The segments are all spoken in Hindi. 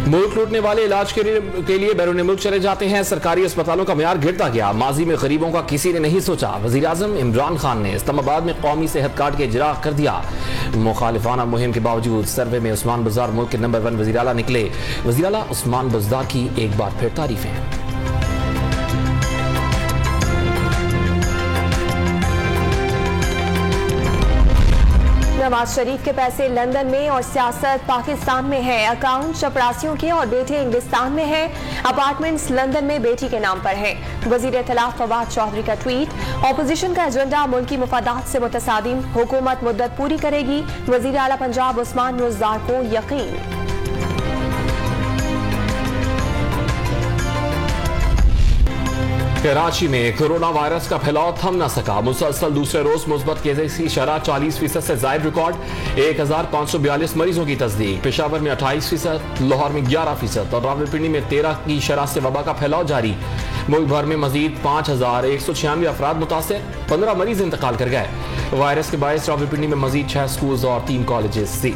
मुल्क लूटने वाले इलाज के लिए बैरून मुल्क चले जाते हैं। सरकारी अस्पतालों का म्यार गिरता गया। माजी में गरीबों का किसी ने नहीं सोचा। वजीर आजम इमरान खान ने इस्लामाबाद में कौमी सेहत कार्ड के इजरा कर दिया। मुखालिफाना मुहिम के बावजूद सर्वे में उस्मान बुज़दार मुल्क के नंबर 1 वज़ीर आला निकले। वज़ीर आला उस्मान बुज़दार की एक बार फिर तारीफें। नवाज शरीफ के पैसे लंदन में और सियासत पाकिस्तान में है। अकाउंट चपरासियों के और बेटे इंग्लिस्तान में है। अपार्टमेंट्स लंदन में बेटी के नाम पर है। वजीर इत्तलाफ फवाद चौधरी का ट्वीट। ऑपोजिशन का एजेंडा मुल्की मुफादात से मुतसादिम। हुकूमत मुद्दत पूरी करेगी। वजीर आला पंजाब उस्मान बुज़दार को यकीन। कराची में कोरोना वायरस का फैलाव थम न सका। मुसलसल दूसरे रोज मुस्बत केसेस की शरह 40% से जायद रिकॉर्ड। 1542 मरीजों की तस्दीक। पेशावर में 28%, लाहौर में 11% और रावलपिंडी में 13 की शरह से वबा का फैलाव जारी। मुल्क भर में मजीद 5196 अफराद मुतासर, 15 मरीज इंतकाल कर गए। वायरस के बायस रावलपिंडी में मजीद 6 स्कूल और 3 कॉलेजेस थी।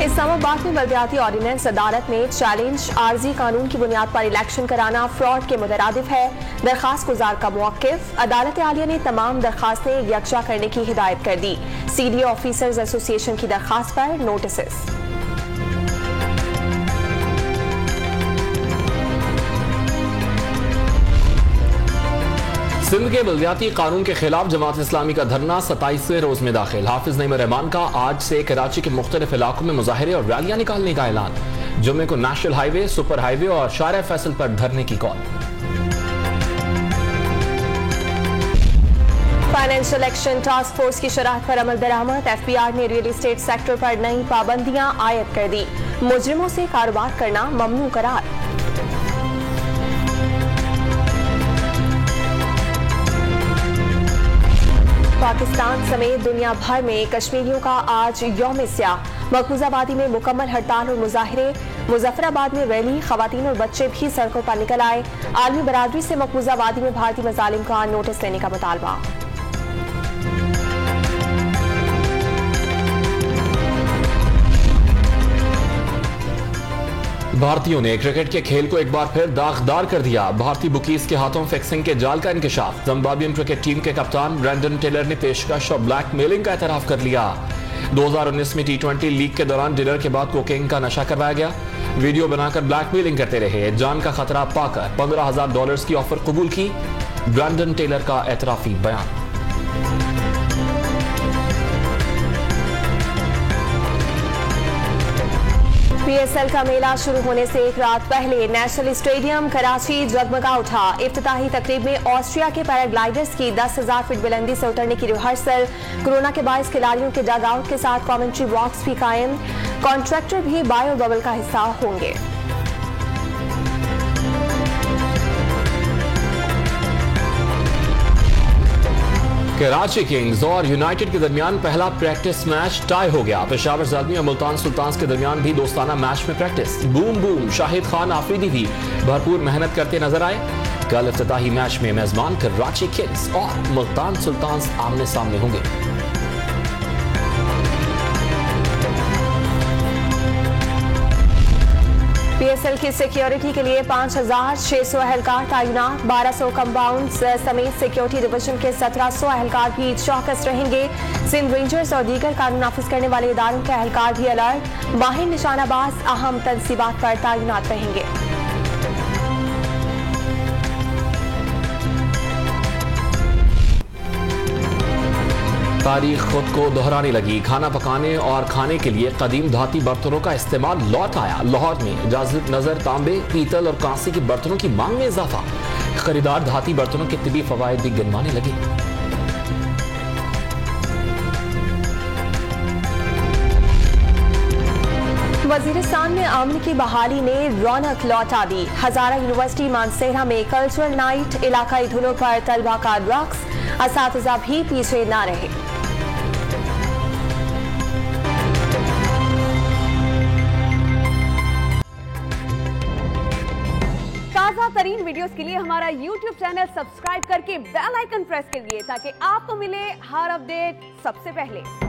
इस्लामाबाद में बल्दियाती ऑर्डिनेंस अदालत में चैलेंज। आर्जी कानून की बुनियाद पर इलेक्शन कराना फ्रॉड के मुतरादिफ है। दरखास्त गुजार का मौक़िफ़। अदालत आलिया ने तमाम दरखास्तें यकजा करने की हिदायत कर दी। CDO ऑफिसर्स एसोसिएशन की दरखास्त पर नोटिस। सिंध के बल्दियाती कानून के खिलाफ जमात इस्लामी का धरना 27वें रोज में दाखिल। हाफिज नईम रहमान का आज से कराची के मुख्तलिफ इलाकों में मुजाहरे और रैलियां निकालने का ऐलान। जुम्मे को नेशनल हाईवे, सुपर हाईवे और शारा फैसल पर धरने की call. Financial action task force की शराहत पर अमल दरामद। FBI ने रियल एस्टेट सेक्टर पर नई पाबंदियां आयद कर दी। मुजरिमों से कारोबार करना ममनू करार। पाकिस्तान समेत दुनिया भर में कश्मीरियों का आज यौम स्याह। मकबूजा वादी में मुकम्मल हड़ताल और मुजाहिरे। मुजफ्फराबाद में रैली। खवातीन और बच्चे भी सड़कों पर निकल आए। आलमी बरादरी से मकबूजा वादी में भारतीय मजालिम का नोटिस लेने का मुतालबा। भारतीयों ने क्रिकेट के खेल को एक बार फिर दागदार कर दिया। भारतीय बुकीज के हाथों फिक्सिंग के जाल का इंकशाफ। जिम्बाब्वियन क्रिकेट टीम के कप्तान ब्रेंडन टेलर ने पेशकश और ब्लैकमेलिंग का एतराफ कर लिया। 2019 में T20 लीग के दौरान डिनर के बाद कोकेन का नशा करवाया गया। वीडियो बनाकर ब्लैकमेलिंग करते रहे। जान का खतरा पाकर $15,000 की ऑफर कबूल की। ब्रेंडन टेलर का एतराफी बयान। PSL का मेला शुरू होने से एक रात पहले नेशनल स्टेडियम कराची जगमगा उठा। इफ्तिताही तकरीब में ऑस्ट्रिया के पैराग्लाइडर्स की 10,000 फीट बुलंदी से उतरने की रिहर्सल। कोरोना के बायस खिलाड़ियों के डग आउट के साथ कमेंट्री बॉक्स भी कायम। कॉन्ट्रैक्टर भी बायो बबल का हिस्सा होंगे। कराची किंग्स और यूनाइटेड के दरमियान पहला प्रैक्टिस मैच टाई हो गया। पेशावर ज़ल्मी और मुल्तान सुल्तान्स के दरमियान भी दोस्ताना मैच में practice. Boom boom. Shahid Khan Afridi भी भरपूर मेहनत करते नजर आए। कल इफ्तिताही मैच में मेजबान कराची किंग्स और मुल्तान सुल्तान्स आमने सामने होंगे। PSL की सिक्योरिटी के लिए 5,600 अहलकार तैनात। 1200 कंपाउंड समेत सिक्योरिटी डिवीजन के 1700 अहलकार भी चौकस रहेंगे। सिंध रेंजर्स और दीगर कानून नाफिज करने वाले इदारों के अहलकार भी अलर्ट। माहिर निशानाबाज अहम तनसीबात पर तैनात रहेंगे। तारीख खुद को दोहराने लगी। खाना पकाने और खाने के लिए कदीम धाती बर्तनों का इस्तेमाल लौट आया। लाहौर में इजाजत नजर तांबे, पीतल और कांसे के बर्तनों की मांग में इजाफा। खरीदार धाती बर्तनों के तिबी फवायद भी गिनवाने लगे। वजीरिस्तान में अमन की बहाली ने रौनक लौटा दी। हजारा यूनिवर्सिटी मानसेरा में कल्चरल नाइट। इलाकाई धुनों पर तलबा का रक्स। असातिज़ा भी पीछे न रहे। ताजा तरीन वीडियोस के लिए हमारा YouTube चैनल सब्सक्राइब करके बेल आइकन प्रेस कीजिए ताकि आपको मिले हर अपडेट सबसे पहले।